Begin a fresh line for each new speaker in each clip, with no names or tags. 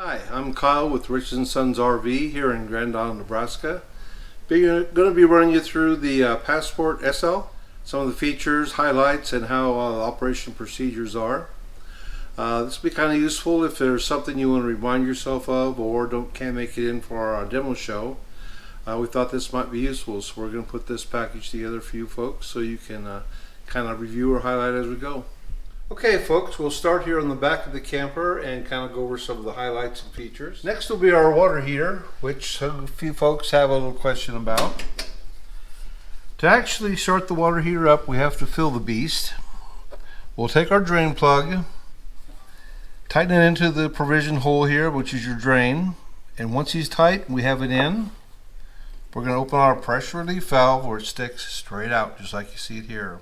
Hi, I'm Kyle with Rich & Sons RV here in Grand Island, Nebraska. We're going to be running you through the Passport SL, some of the features, highlights, and how operation procedures are. This will be kind of useful if there's something you want to remind yourself of or can't make it in for our demo show. We thought this might be useful, so we're going to put this package together for you folks so you can kind of review or highlight as we go. Okay folks, we'll start here on the back of the camper and kind of go over some of the highlights and features. Next will be our water heater, which a few folks have a little question about. To actually start the water heater up, we have to fill the beast. We'll take our drain plug, tighten it into the provision hole here, which is your drain, and once he's tight, we have it in. We're going to open our pressure relief valve where it sticks straight out, just like you see it here.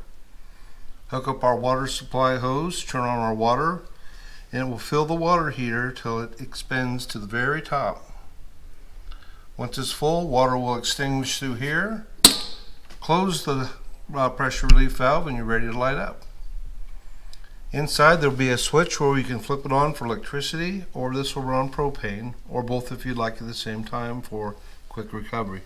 Hook up our water supply hose, turn on our water, and it will fill the water heater till it expands to the very top. Once it's full, water will extinguish through here. Close the pressure relief valve and you're ready to light up. Inside there will be a switch where we can flip it on for electricity, or this will run propane, or both if you'd like at the same time for quick recovery.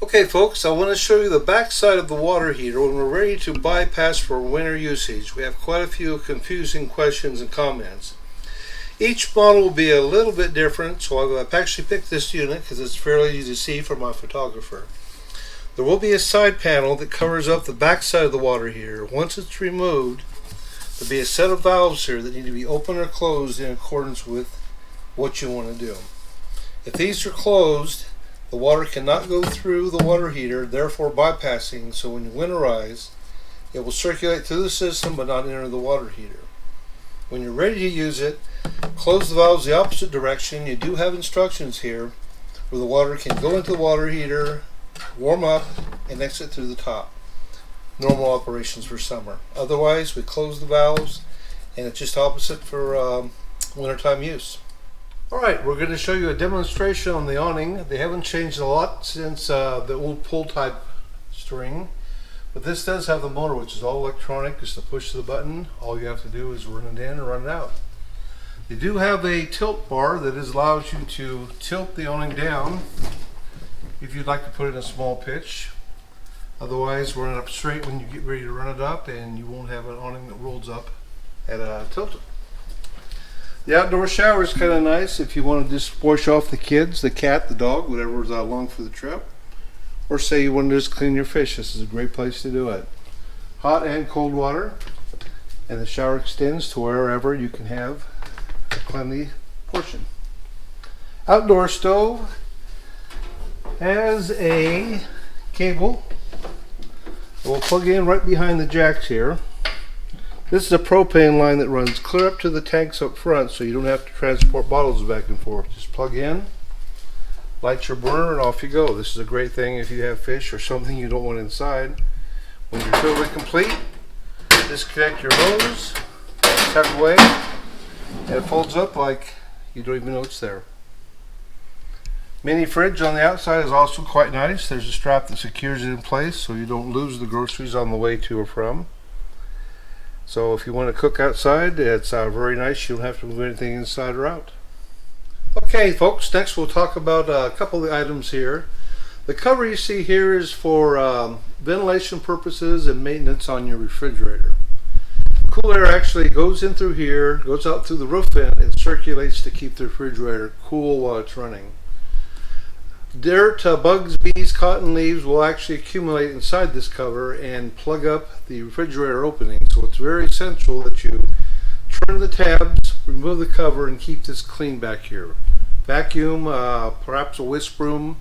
Okay folks, I want to show you the back side of the water heater when we're ready to bypass for winter usage. We have quite a few confusing questions and comments. Each model will be a little bit different, so I've actually picked this unit because it's fairly easy to see for my photographer. There will be a side panel that covers up the back side of the water heater. Once it's removed, there'll be a set of valves here that need to be open or closed in accordance with what you want to do. If these are closed, the water cannot go through the water heater, therefore bypassing, so when you winterize, it will circulate through the system but not enter the water heater. When you're ready to use it, close the valves the opposite direction. You do have instructions here where the water can go into the water heater, warm up, and exit through the top. Normal operations for summer. Otherwise, we close the valves, and it's just opposite for wintertime use. Alright, we're going to show you a demonstration on the awning. They haven't changed a lot since the old pull type string, but this does have the motor, which is all electronic. Just to push the button, all you have to do is run it in and run it out. They do have a tilt bar that allows you to tilt the awning down if you'd like to put it in a small pitch. Otherwise, run it up straight when you get ready to run it up, and you won't have an awning that rolls up at a tilt. The outdoor shower is kind of nice if you want to just wash off the kids, the cat, the dog, whatever's along for the trip. Or say you want to just clean your fish. This is a great place to do it. Hot and cold water. And the shower extends to wherever you can have a cleanly portion. Outdoor stove has a cable that will plug in right behind the jacks here. This is a propane line that runs clear up to the tanks up front, so you don't have to transport bottles back and forth. Just plug in, light your burner, and off you go. This is a great thing if you have fish or something you don't want inside. When you're totally complete, disconnect your hose, tuck away, and it folds up like you don't even know it's there. Mini fridge on the outside is also quite nice. There's a strap that secures it in place so you don't lose the groceries on the way to or from. So if you want to cook outside, it's very nice. You don't have to move anything inside or out. Okay folks, next we'll talk about a couple of the items here. The cover you see here is for ventilation purposes and maintenance on your refrigerator. Cool air actually goes in through here, goes out through the roof vent, and circulates to keep the refrigerator cool while it's running. Dirt, bugs, bees, cotton leaves will actually accumulate inside this cover and plug up the refrigerator opening. So it's very essential that you turn the tabs, remove the cover, and keep this clean back here. Vacuum, perhaps a whisk broom,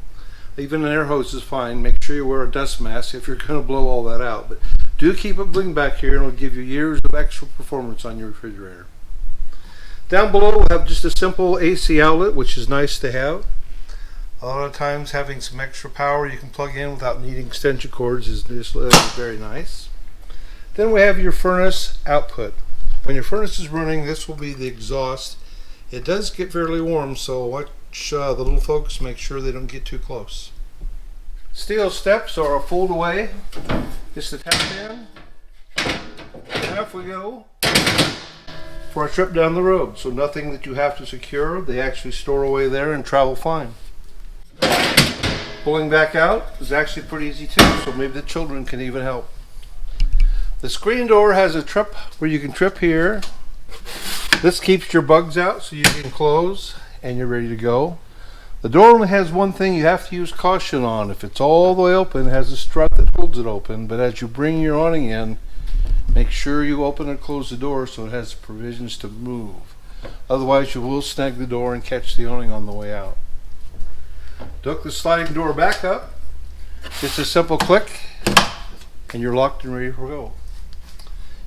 even an air hose is fine. Make sure you wear a dust mask if you're going to blow all that out. But do keep it clean back here, and it'll give you years of extra performance on your refrigerator. Down below we'll have just a simple AC outlet, which is nice to have. A lot of times having some extra power you can plug in without needing extension cords is just very nice. Then we have your furnace output. When your furnace is running, this will be the exhaust. It does get fairly warm, so watch the little folks, make sure they don't get too close. Steel steps are a fold away. Just a tap in. Off we go. for a trip down the road. So nothing that you have to secure. They actually store away there and travel fine. Pulling back out is actually pretty easy too, so maybe the children can even help. The screen door has a trip where you can trip here. This keeps your bugs out so you can close and you're ready to go. The door only has one thing you have to use caution on. If it's all the way open, it has a strut that holds it open, but as you bring your awning in, make sure you open and close the door so it has provisions to move. Otherwise you will snag the door and catch the awning on the way out. To hook the sliding door back up, just a simple click and you're locked and ready to go.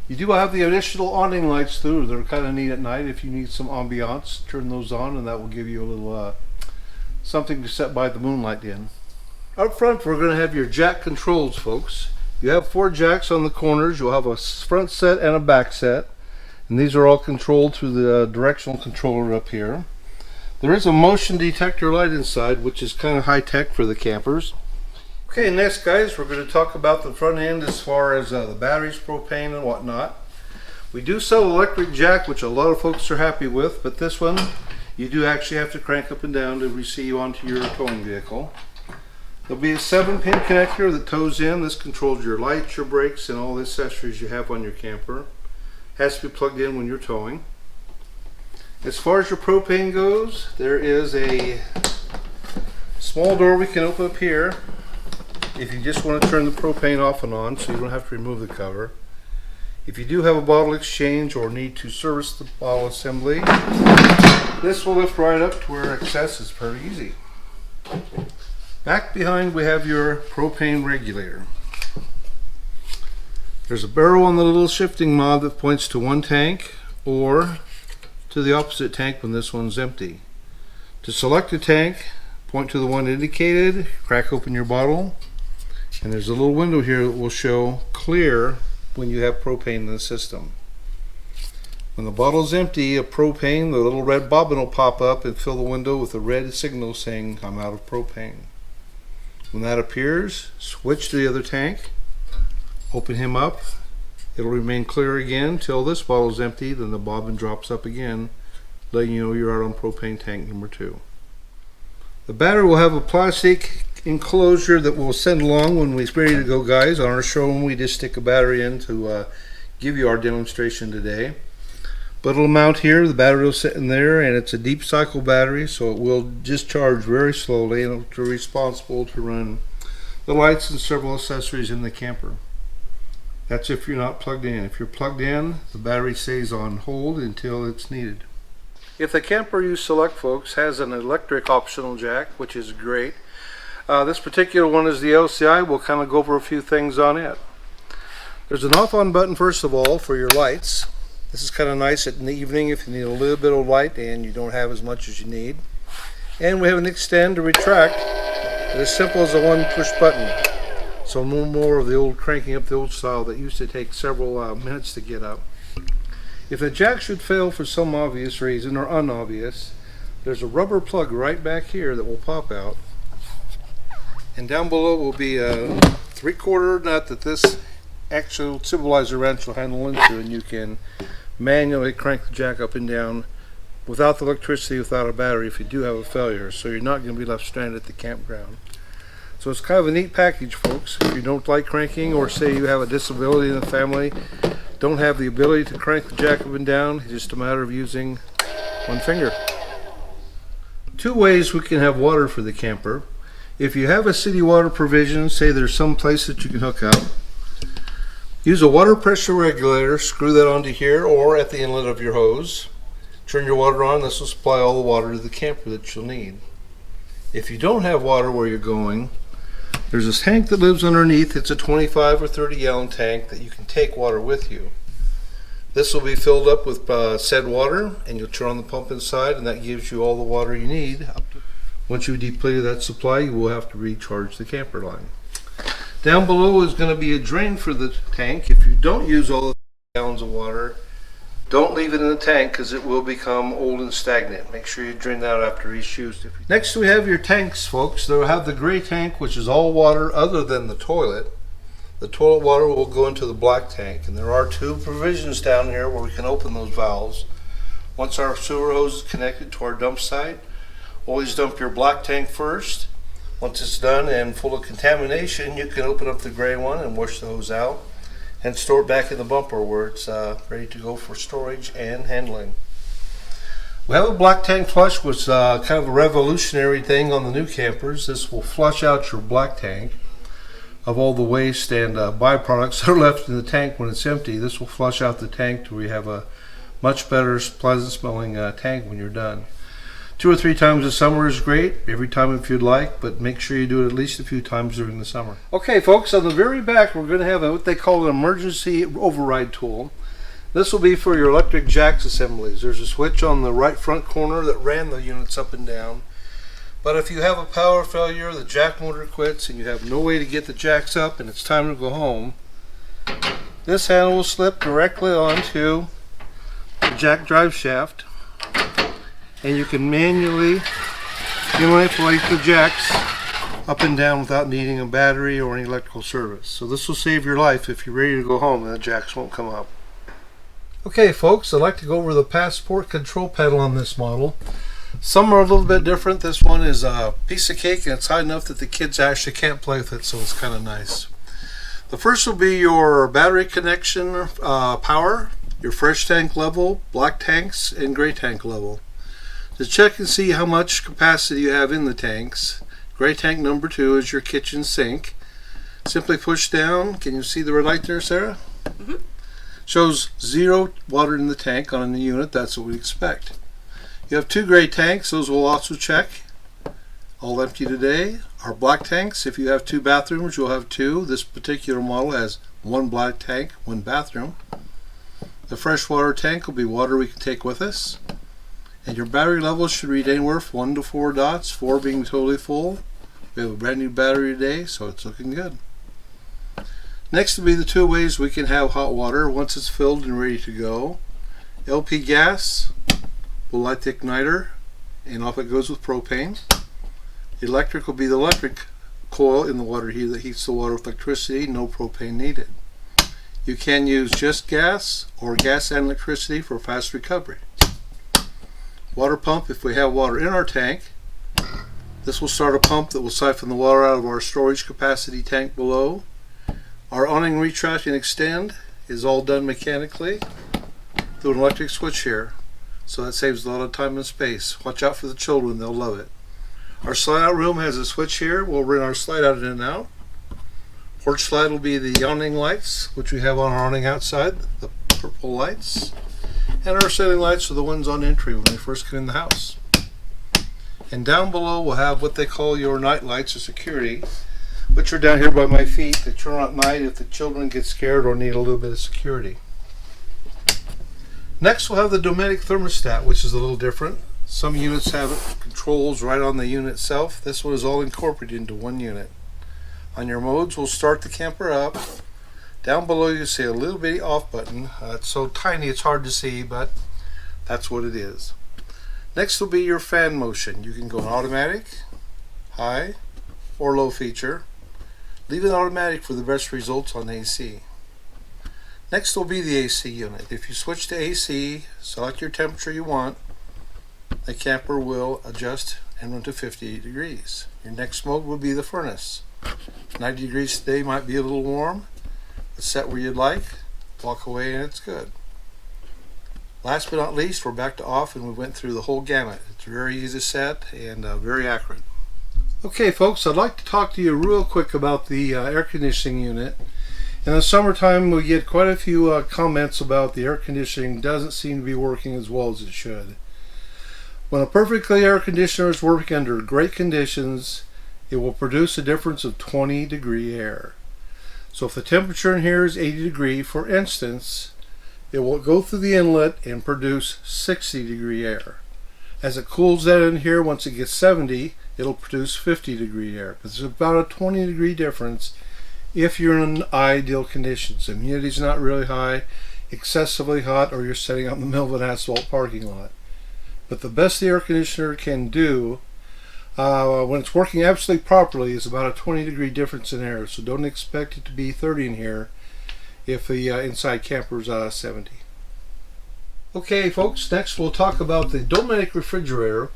You do have the additional awning lights too. They're kind of neat at night if you need some ambiance. Turn those on and that will give you a little something to set by the moonlight in. Up front we're going to have your jack controls, folks. You have 4 jacks on the corners. You'll have a front set and a back set, and these are all controlled through the directional controller up here. There is a motion detector light inside, which is kind of high tech for the campers. Okay, next guys, we're going to talk about the front end as far as the batteries, propane and whatnot. We do sell electric jack, which a lot of folks are happy with, but this one you do actually have to crank up and down to receive onto your towing vehicle. There'll be a 7-pin connector that tows in. This controls your lights, your brakes, and all the accessories you have on your camper. Has to be plugged in when you're towing. As far as your propane goes, there is a small door we can open up here if you just want to turn the propane off and on so you don't have to remove the cover. If you do have a bottle exchange or need to service the bottle assembly, this will lift right up to where access is pretty easy. Back behind we have your propane regulator. There's a barrel on the little shifting knob that points to one tank or to the opposite tank when this one's empty. To select a tank, point to the one indicated, crack open your bottle, and there's a little window here that will show clear when you have propane in the system. When the bottle is empty of propane, the little red bobbin will pop up and fill the window with a red signal saying I'm out of propane. When that appears, switch to the other tank, open him up. It'll remain clear again till this bottle is empty, then the bobbin drops up again, letting you know you're out on propane tank number 2. The battery will have a plastic enclosure that we'll send along when we're ready to go, guys. On our showroom we just stick a battery in to give you our demonstration today. But it'll mount here, the battery will sit in there, and it's a deep cycle battery, so it will discharge very slowly and it'll be responsible to run the lights and several accessories in the camper. That's if you're not plugged in. If you're plugged in, the battery stays on hold until it's needed. If the camper you select, folks, has an electric optional jack, which is great. This particular one is the LCI. We'll kind of go over a few things on it. There's an off on button first of all for your lights. This is kind of nice in the evening if you need a little bit of light and you don't have as much as you need. And we have an extend to retract. It's as simple as a one push button. So no more of the old cranking up the old style that used to take several minutes to get up. If the jack should fail for some obvious reason or unobvious, there's a rubber plug right back here that will pop out. And down below will be a 3/4 nut that this actual stabilizer wrench will handle into, and you can manually crank the jack up and down without the electricity, without a battery if you do have a failure, so you're not going to be left stranded at the campground. So it's kind of a neat package, folks. If you don't like cranking, or say you have a disability in the family, don't have the ability to crank the jack up and down, it's just a matter of using one finger. 2 ways we can have water for the camper. If you have a city water provision, say there's some place that you can hook up, use a water pressure regulator, screw that onto here or at the inlet of your hose. Turn your water on, this will supply all the water to the camper that you'll need. If you don't have water where you're going, there's this tank that lives underneath. It's a 25 or 30 gallon tank that you can take water with you. This will be filled up with said water, and you'll turn on the pump inside, and that gives you all the water you need. Once you've depleted that supply, you will have to recharge the camper line. Down below is going to be a drain for the tank. If you don't use all the gallons of water, don't leave it in the tank because it will become old and stagnant. Make sure you drain that out after each use. Next we have your tanks, folks. They'll have the gray tank, which is all water other than the toilet. the toilet water will go into the black tank, and there are two provisions down here where we can open those valves. Once our sewer hose is connected to our dump site, always dump your black tank first. Once it's done and full of contamination, you can open up the gray one and wash the hose out and store it back in the bumper where it's ready to go for storage and handling. We have a black tank flush, which is kind of a revolutionary thing on the new campers. This will flush out your black tank of all the waste and byproducts that are left in the tank when it's empty. This will flush out the tank to where you have a much better, pleasant smelling tank when you're done. 2 or 3 times a summer is great, every time if you'd like, but make sure you do it at least a few times during the summer. Okay folks, on the very back we're going to have what they call an emergency override tool. This will be for your electric jacks assemblies. There's a switch on the right front corner that ran the units up and down. But if you have a power failure, the jack motor quits, and you have no way to get the jacks up and it's time to go home, this handle will slip directly onto the jack drive shaft, and you can manually manipulate the jacks up and down without needing a battery or any electrical service. So this will save your life if you're ready to go home and the jacks won't come up. Okay folks, I'd like to go over the passport control panel on this model. Some are a little bit different. This one is a piece of cake, and it's high enough that the kids actually can't play with it, so it's kind of nice. The first will be your battery connection power, your fresh tank level, black tanks, and gray tank level. To check and see how much capacity you have in the tanks, gray tank number 2 is your kitchen sink. Simply push down. Can you see the red light there, Sarah? Mm-hmm. Shows 0 water in the tank on the unit. That's what we expect. You have 2 gray tanks. Those will also check. All empty today. Our black tanks, if you have 2 bathrooms, you'll have 2. This particular model has 1 black tank, 1 bathroom. The freshwater tank will be water we can take with us. And your battery levels should read anywhere from 1 to 4 dots, 4 being totally full. We have a brand new battery today, so it's looking good. Next will be the 2 ways we can have hot water once it's filled and ready to go. LP gas will light the igniter, and off it goes with propane. Electric will be the electric coil in the water heater that heats the water with electricity, no propane needed. You can use just gas or gas and electricity for fast recovery. Water pump, if we have water in our tank, this will start a pump that will siphon the water out of our storage capacity tank below. Our awning retract and extend is all done mechanically through an electric switch here, so that saves a lot of time and space. Watch out for the children, they'll love it. Our slide out room has a switch here. We'll run our slide out in and out. Porch slide will be the awning lights, which we have on our awning outside, the purple lights. And our ceiling lights are the ones on entry when we first come in the house. And down below we'll have what they call your night lights or security, which are down here by my feet that turn on at night if the children get scared or need a little bit of security. Next we'll have the Dometic thermostat, which is a little different. Some units have controls right on the unit itself. This one is all incorporated into one unit. On your modes, we'll start the camper up. Down below you see a little bitty off button. It's so tiny it's hard to see, but that's what it is. Next will be your fan motion. You can go in automatic, high, or low feature. Leave it automatic for the best results on AC. Next will be the AC unit. If you switch to AC, select your temperature you want, the camper will adjust and run to 50 degrees. Your next mode will be the furnace. 90 degrees today might be a little warm. Set where you'd like, walk away, and it's good. Last but not least, we're back to off, and we went through the whole gamut. It's very easy to set and very accurate. Okay folks, I'd like to talk to you real quick about the air conditioning unit. In the summertime we get quite a few comments about the air conditioning doesn't seem to be working as well as it should. When a perfectly air conditioner is working under great conditions, it will produce a difference of 20 degree air. So if the temperature in here is 80 degrees, for instance, it will go through the inlet and produce 60 degree air. As it cools down in here, once it gets 70, it'll produce 50 degree air. It's about a 20 degree difference if you're in ideal conditions. The humidity is not really high, excessively hot, or you're sitting out in the middle of an asphalt parking lot. But the best the air conditioner can do When it's working absolutely properly, it's about a 20-degree difference in air, so don't expect it to be 30 in here if the inside camper is 70. Okay folks, next we'll talk about the Dometic refrigerator.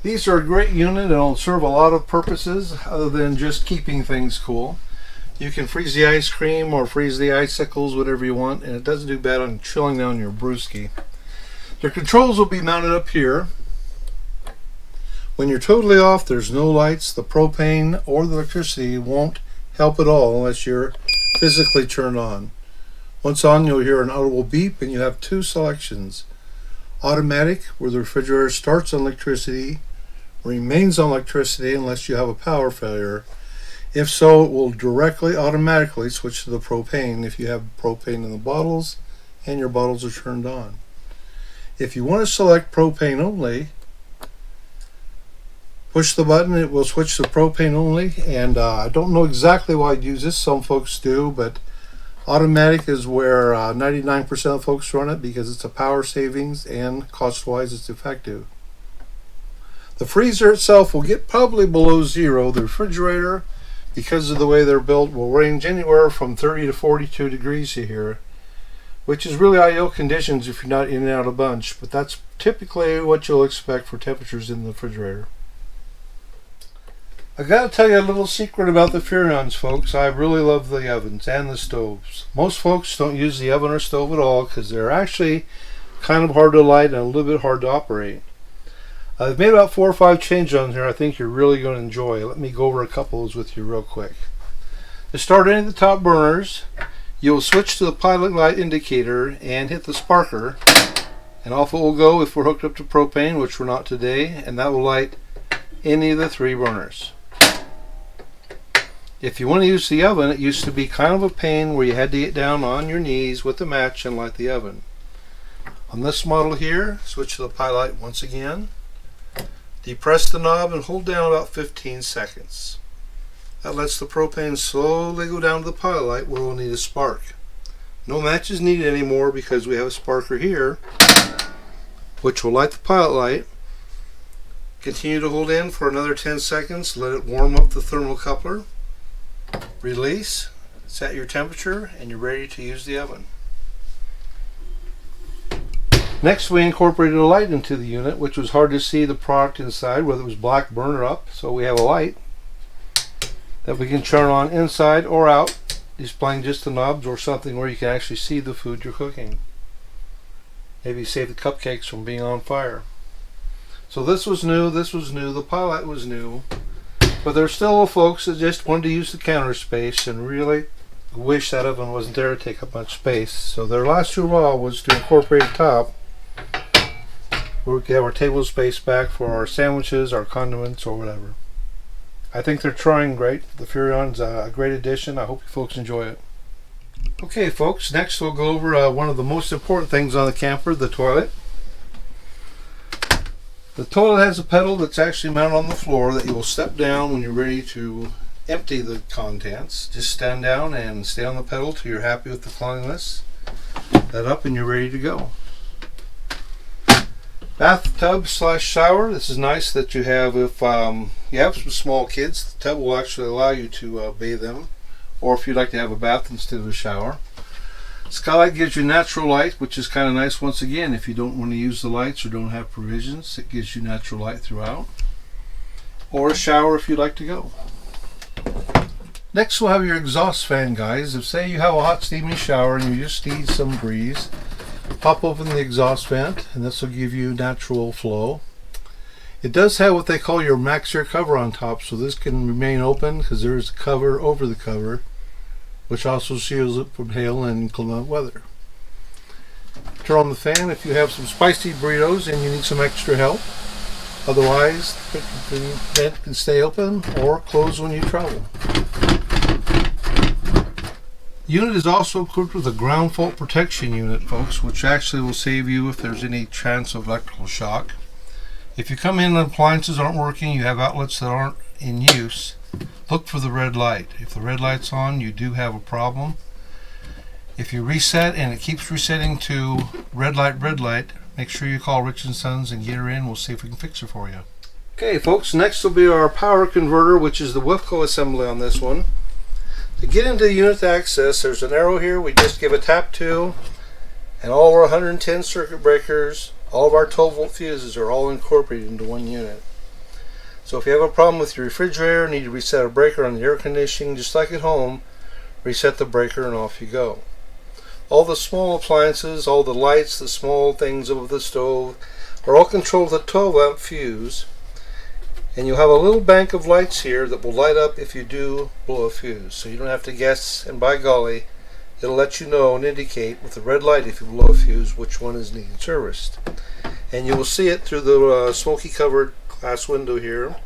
These are a great unit and will serve a lot of purposes other than just keeping things cool. You can freeze the ice cream or freeze the icicles, whatever you want, and it doesn't do bad on chilling down your brewski. Your controls will be mounted up here. When you're totally off, there's no lights. The propane or the electricity won't help at all unless you're physically turned on. Once on, you'll hear an audible beep, and you have two selections. Automatic, where the refrigerator starts on electricity, remains on electricity unless you have a power failure. If so, it will directly automatically switch to the propane if you have propane in the bottles and your bottles are turned on. If you want to select propane only, push the button, it will switch to propane only, and I don't know exactly why I'd use this. Some folks do, but automatic is where 99% of folks run it because it's a power savings and cost-wise it's effective. The freezer itself will get probably below zero. The refrigerator, because of the way they're built, will range anywhere from 30 to 42 degrees here, which is really ideal conditions if you're not in and out a bunch, but that's typically what you'll expect for temperatures in the refrigerator. I gotta tell you a little secret about the Furrions, folks. I really love the ovens and the stoves. Most folks don't use the oven or stove at all because they're actually kind of hard to light and a little bit hard to operate. I've made about 4 or 5 changes on here I think you're really going to enjoy. Let me go over a couple of those with you real quick. To start any of the top burners, you'll switch to the pilot light indicator and hit the sparker, and off it will go if we're hooked up to propane, which we're not today, and that will light any of the 3 burners. If you want to use the oven, it used to be kind of a pain where you had to get down on your knees with the match and light the oven. On this model here, switch to the pilot light once again. Depress the knob and hold down about 15 seconds. That lets the propane slowly go down to the pilot light where we'll need a spark. No matches needed anymore because we have a sparker here, which will light the pilot light. Continue to hold in for another 10 seconds, let it warm up the thermocoupler. Release, set your temperature, and you're ready to use the oven. Next, we incorporated a light into the unit, which was hard to see the product inside, whether it was black, burn, or up. So we have a light that we can turn on inside or out, displaying just the knobs or something where you can actually see the food you're cooking. Maybe save the cupcakes from being on fire. So this was new, the pilot was new, but there's still folks that just wanted to use the counter space and really wish that oven wasn't there to take up much space. So their last hurrah was to incorporate a top where we could have our table space back for our sandwiches, our condiments, or whatever. I think they're trying great. The Furrion's a great addition. I hope you folks enjoy it. Okay folks, next we'll go over one of the most important things on the camper, the toilet. The toilet has a pedal that's actually mounted on the floor that you will step down when you're ready to empty the contents. Just stand down and stay on the pedal till you're happy with the cleanliness. That up and you're ready to go. Bathtub / shower. This is nice that you have if you have some small kids. The tub will actually allow you to bathe them, or if you'd like to have a bath instead of a shower. Skylight gives you natural light, which is kind of nice once again if you don't want to use the lights or don't have provisions. It gives you natural light throughout. Or a shower if you'd like to go. Next we'll have your exhaust fan, guys. If say you have a hot steamy shower and you just need some breeze, pop open the exhaust vent and this will give you natural flow. It does have what they call your max air cover on top, so this can remain open because there is a cover over the cover, which also shields it from hail and inclement weather. Turn on the fan if you have some spicy burritos and you need some extra help. Otherwise, the vent can stay open or close when you travel. The unit is also equipped with a ground fault protection unit, folks, which actually will save you if there's any chance of electrical shock. If you come in and appliances aren't working, you have outlets that aren't in use, look for the red light. If the red light's on, you do have a problem. If you reset and it keeps resetting to red light, make sure you call Rich & Sons and get her in. We'll see if we can fix it for you. Okay folks, next will be our power converter, which is the Wilco assembly on this one. To get into the unit access, there's an arrow here we just give a tap to, and all of our 110 circuit breakers, all of our 12 volt fuses are all incorporated into one unit. So if you have a problem with your refrigerator, need to reset a breaker on the air conditioning, just like at home, reset the breaker and off you go. All the small appliances, all the lights, the small things over the stove are all controlled with a 12 amp fuse, and you'll have a little bank of lights here that will light up if you do blow a fuse, so you don't have to guess, and by golly, it'll let you know and indicate with the red light if you blow a fuse which one is needing serviced. And you will see it through the smoky covered glass window here.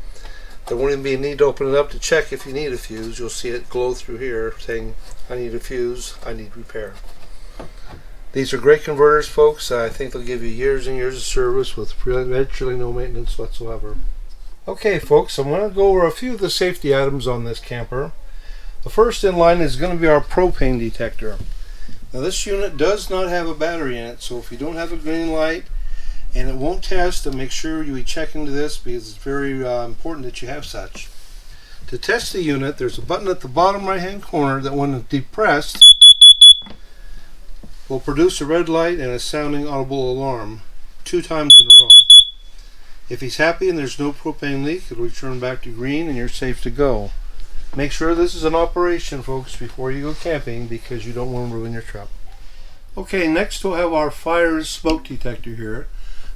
There won't even be a need to open it up to check if you need a fuse. You'll see it glow through here saying, I need a fuse, I need repair. These are great converters folks. I think they'll give you years and years of service with virtually no maintenance whatsoever. Okay folks, I'm going to go over a few of the safety items on this camper. The first in line is going to be our propane detector. Now this unit does not have a battery in it, so if you don't have a green light and it won't test, then make sure you check into this because it's very important that you have such. To test the unit, there's a button at the bottom right hand corner that when depressed will produce a red light and a sounding audible alarm 2 times in a row. If he's happy and there's no propane leak, it'll return back to green and you're safe to go. Make sure this is an operation folks before you go camping because you don't want to ruin your trip. Okay, next we'll have our fire smoke detector here.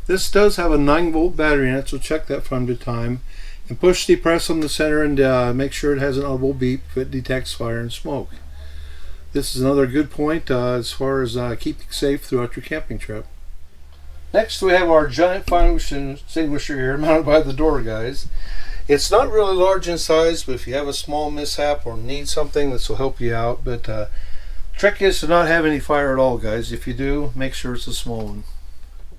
This does have a 9 volt battery in it, so check that from time to time. And push the press on the center and make sure it has an audible beep if it detects fire and smoke. This is another good point as far as keeping safe throughout your camping trip. Next we have our giant fire extinguisher here mounted by the door, guys. It's not really large in size, but if you have a small mishap or need something, this will help you out. But trick is to not have any fire at all, guys. If you do, make sure it's a small one.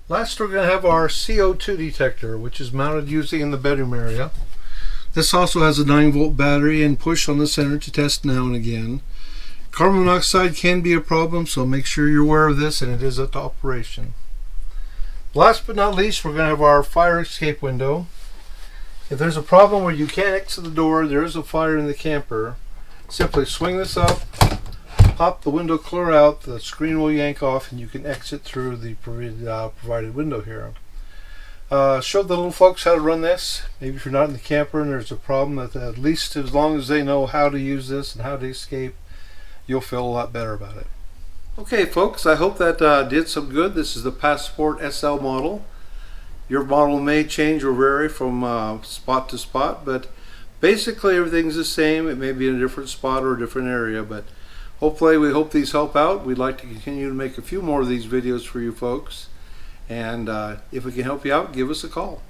Last we're going to have our CO2 detector, which is mounted usually in the bedroom area. This also has a 9 volt battery and push on the center to test now and again. Carbon monoxide can be a problem, so make sure you're aware of this and it is at operation. Last but not least, we're going to have our fire escape window. If there's a problem where you can't exit the door, there is a fire in the camper, simply swing this up, pop the window clear out, the screen will yank off and you can exit through the provided window here. Show the little folks how to run this. Maybe if you're not in the camper and there's a problem, at least as long as they know how to use this and how to escape, you'll feel a lot better about it. Okay folks, I hope that did some good. This is the Passport SL model. Your model may change or vary from spot to spot, but basically everything's the same. It may be in a different spot or a different area, but hopefully we hope these help out. We'd like to continue to make a few more of these videos for you folks, and if we can help you out, give us a call.